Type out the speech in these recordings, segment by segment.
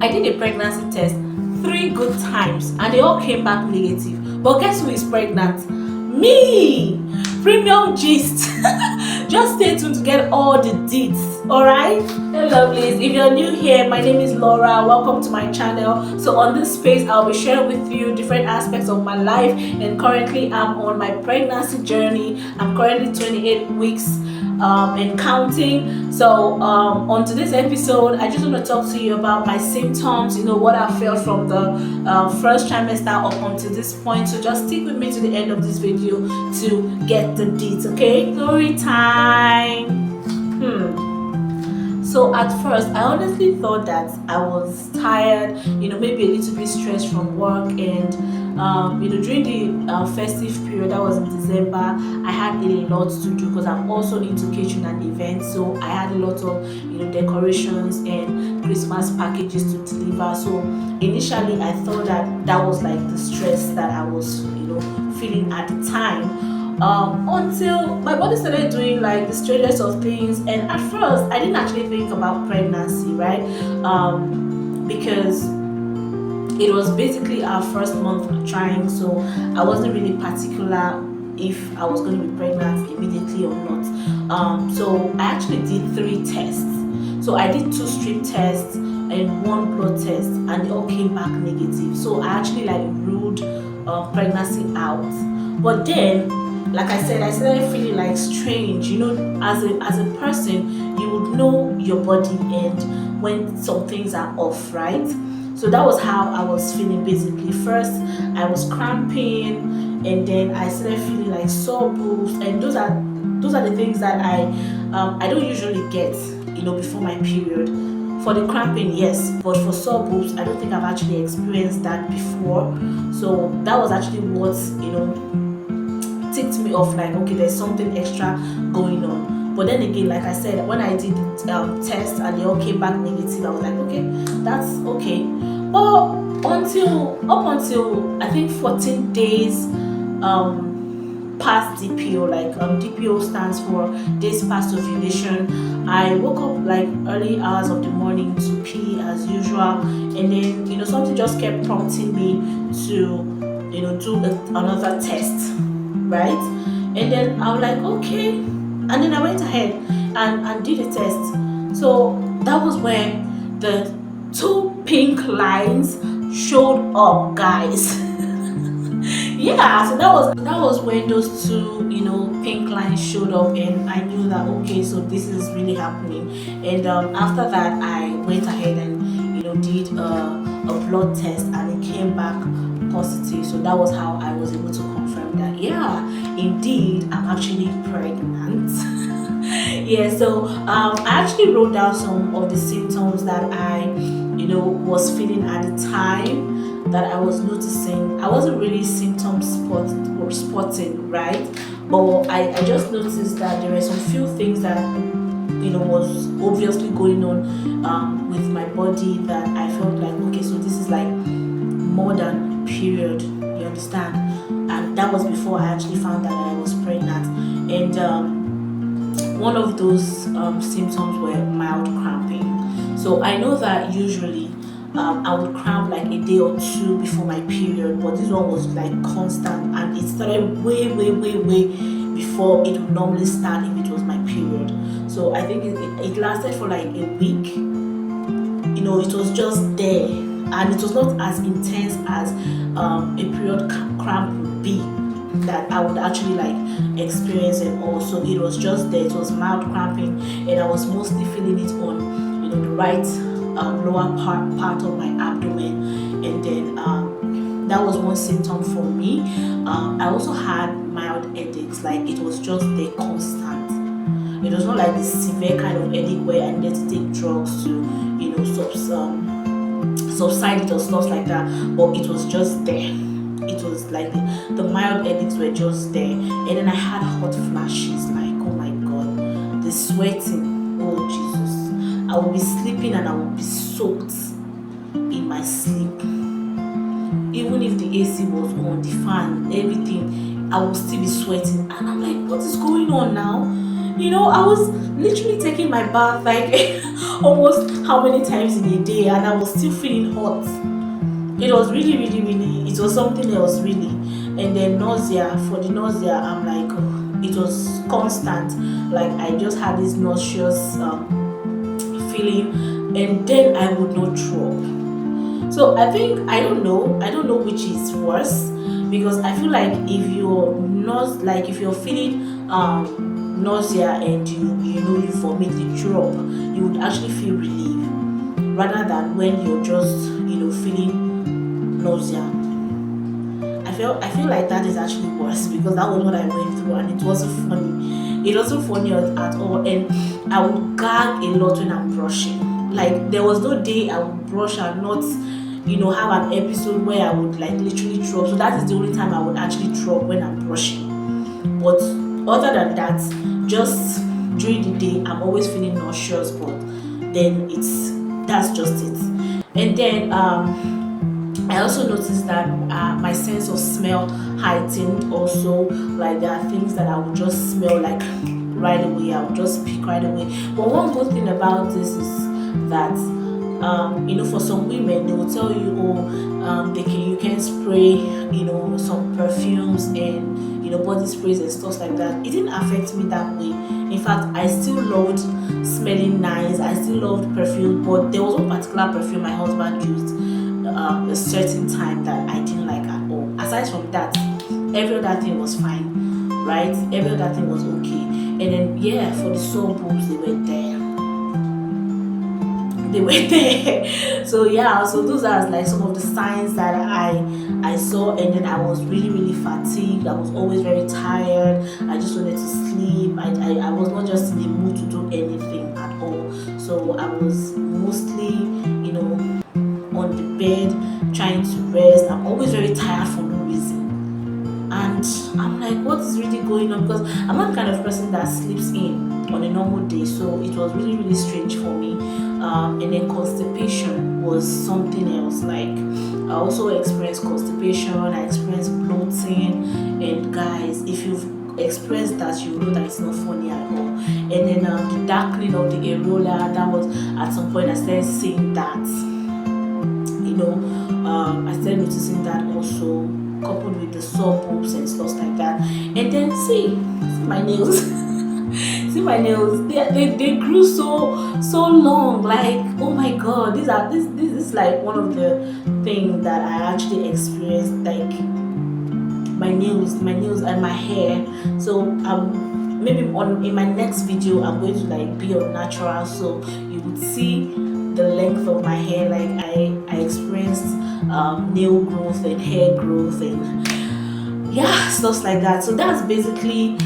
I did a pregnancy test 3 good times and they all came back negative. But guess who is pregnant? Me! Premium gist. Just stay tuned to get all the deets. Alright? Hello lovelies. If you're new here, my name is Laura. Welcome to my channel. So on this space, I'll be sharing with you different aspects of my life, and currently I'm on my pregnancy journey. I'm currently 28 weeks and counting. So on today's episode, I just want to talk to you about my symptoms, what I felt from the first trimester up until this point. So just stick with me to the end of this video to get the deets. Okay, story time. So at first, I honestly thought that I was tired, maybe a little bit stressed from work, and during the festive period, that was in December, I had a lot to do because I'm also into catering an event. So I had a lot of, decorations and Christmas packages to deliver. So initially, I thought that that was like the stress that I was, feeling at the time, until my body started doing like the strangest of things. And at first I didn't actually think about pregnancy, right? Because it was basically our first month trying, so I wasn't really particular if I was going to be pregnant immediately or not. So I actually did 3 tests. So I did 2 strip tests and 1 blood test, and they all came back negative. So I actually like ruled pregnancy out. But then, like I said, I started feeling like strange. As a person, you would know your body and when some things are off, right? So that was how I was feeling basically. First, I was cramping, and then I started feeling like sore boobs, and those are the things that I don't usually get, before my period. For the cramping, yes, but for sore boobs, I don't think I've actually experienced that before. So that was actually what ticked me off, like, okay, there's something extra going on. But then again, like I said, when I did the test and they all came back negative, I was like, okay, that's okay. But up until I think 14 days past DPO, like DPO stands for days past ovulation, I woke up like early hours of the morning to pee as usual, and then something just kept prompting me to do another test, right? And then I was like, okay. And then I went ahead and did a test. So that was when the 2 pink lines showed up, guys. Yeah, so that was when those two, pink lines showed up, and I knew that okay, so this is really happening. And after that, I went ahead and did a blood test, and it came back positive. So that was how I was able to confirm that, yeah, indeed, I'm actually pregnant. Yeah, so I actually wrote down some of the symptoms that I was feeling at the time, that I was noticing. I wasn't really spotting, right? But I just noticed that there were some few things that was obviously going on with my body, that I felt like, okay, so this is like more than period, you understand? And that was before I actually found out that I was pregnant. And one of those symptoms were mild cramping. So I know that usually I would cramp like a day or 2 before my period, but this one was like constant, and it started way, way, way, way before it would normally start if it was my period. So I think it lasted for like a week. It was just there, and it was not as intense as a period cramp would be, that I would actually like experience it all. So it was just there. It was mild cramping, and I was mostly feeling it on the right lower part of my abdomen. And then that was one symptom for me. I also had mild headaches, like it was just there constant. It was not like the severe kind of headache where I needed to take drugs to subside it or stuff like that, but it was just there. It was like the mild headaches were just there. And then I had hot flashes, like, oh my god, the sweating, oh Jesus. I would be sleeping and I would be soaked in my sleep. Even if the AC was on, the fan, everything, I would still be sweating. And I'm like, what is going on now? I was literally taking my bath like almost how many times in a day, and I was still feeling hot. It was really, really, really, it was something else, really. And then nausea, for the nausea, I'm like, oh, it was constant. Like, I just had this nauseous feeling, and then I would not throw up. So I think, I don't know which is worse, because I feel like if you're feeling nausea and you vomit, you throw up, you would actually feel relief rather than when you're just feeling nausea. I feel like that is actually worse, because that was what I went through, and it wasn't funny. It wasn't funny at all, and I would gag a lot when I'm brushing. Like, there was no day I would brush and not have an episode where I would like literally throw up. So that is the only time I would actually throw up, when I'm brushing. But other than that, just during the day, I'm always feeling nauseous. But then that's just it. And then I also noticed that my sense of smell heightened also. Like, there are things that I would just smell like right away. I would just pick right away. But one good thing about this is that for some women, they will tell you, you can spray, some perfumes and body sprays and stuff like that. It didn't affect me that way. In fact, I still loved smelling nice. I still loved perfume, but there was one particular perfume my husband used a certain time that I didn't like at all. Aside from that, every other thing was fine, right? Every other thing was okay. And then, yeah, for the soul boobs, they were there. So yeah, so those are like some of the signs that I saw. And then I was really, really fatigued. I was always very tired. I just wanted to sleep. I was not just in the mood to do anything at all. So I was mostly on the bed trying to rest. I'm always very tired for no reason, and I'm like, what is really going on? Because I'm not the kind of person that sleeps in on a normal day. So it was really, really strange for me. And then constipation was something else. Like, I also experienced constipation. I experienced bloating, and guys, if you've experienced that, you know that it's not funny at all. And then the darkening of the areola, that was at some point I started seeing that. I started noticing that also, coupled with the sore boobs and stuff like that. And then see my nails. See my nails, they grew so long. Like, oh my god, this is like one of the things that I actually experienced. Like, my nails and my hair. So maybe in my next video, I'm going to like be on natural, so you would see the length of my hair. Like, I experienced nail growth and hair growth and yeah, stuff like that. So that's basically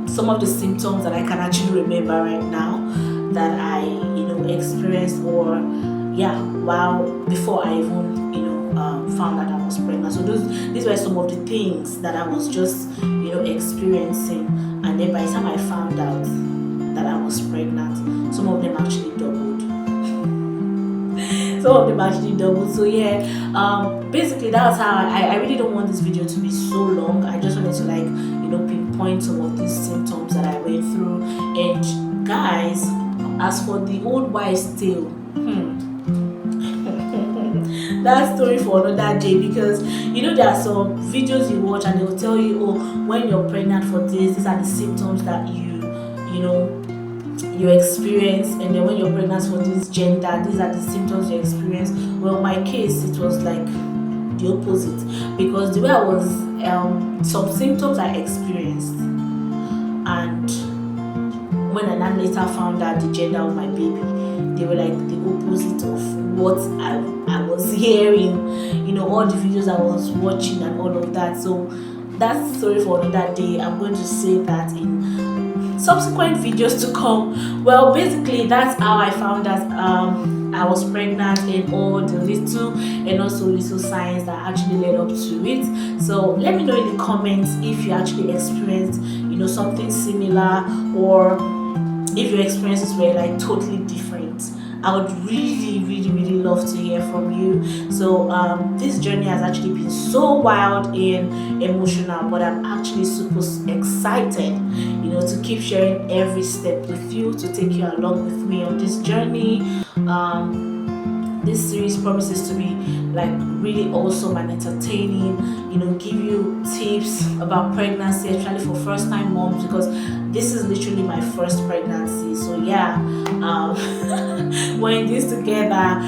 some of the symptoms that I can actually remember right now that I experienced, or before I even found that I was pregnant. So these were some of the things that I was just experiencing, and then by the time I found out that I was pregnant, some of them actually doubled. So yeah, basically that's how I really don't want this video to be so long. I just wanted to like pinpoint some of these symptoms that I went through. And guys, as for the old wives' tale, that story for another day, because there are some videos you watch and they will tell you, oh, when you're pregnant for this, these are the symptoms that you experience, and then when you're pregnant for this gender, these are the symptoms you experience. Well, my case, it was like the opposite, because the way I was, some symptoms I experienced, and when I then later found out the gender of my baby, they were like the opposite of what I was hearing, all the videos I was watching and all of that. So that's story for another day. I'm going to say that in subsequent videos to come. Well, basically that's how I found that I was pregnant, and all the little and also little signs that actually led up to it. So let me know in the comments if you actually experienced something similar, or if your experiences were like totally different I would really love to hear from you. So this journey has actually been so wild and emotional, but I'm actually super excited, to keep sharing every step with you, to take you along with me on this journey. This series promises to be like really awesome and entertaining, give you tips about pregnancy, especially for first time moms, because this is literally my first pregnancy. So yeah, we're in this together.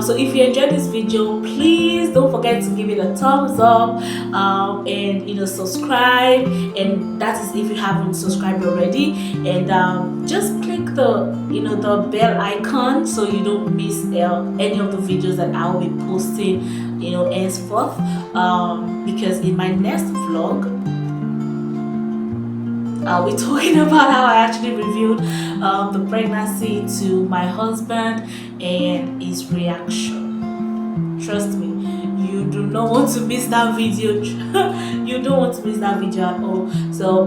So if you enjoyed this video, please don't forget to give it a thumbs up, and subscribe, and that is if you haven't subscribed already, and just click the bell icon so you don't miss any of the videos that I will be posting henceforth, because in my next vlog I'll be talking about how I actually revealed the pregnancy to my husband and his reaction. Trust me, you do not want to miss that video. You don't want to miss that video at all. So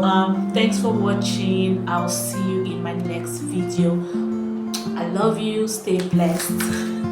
thanks for watching. I'll see you in my next video. I love you. Stay blessed.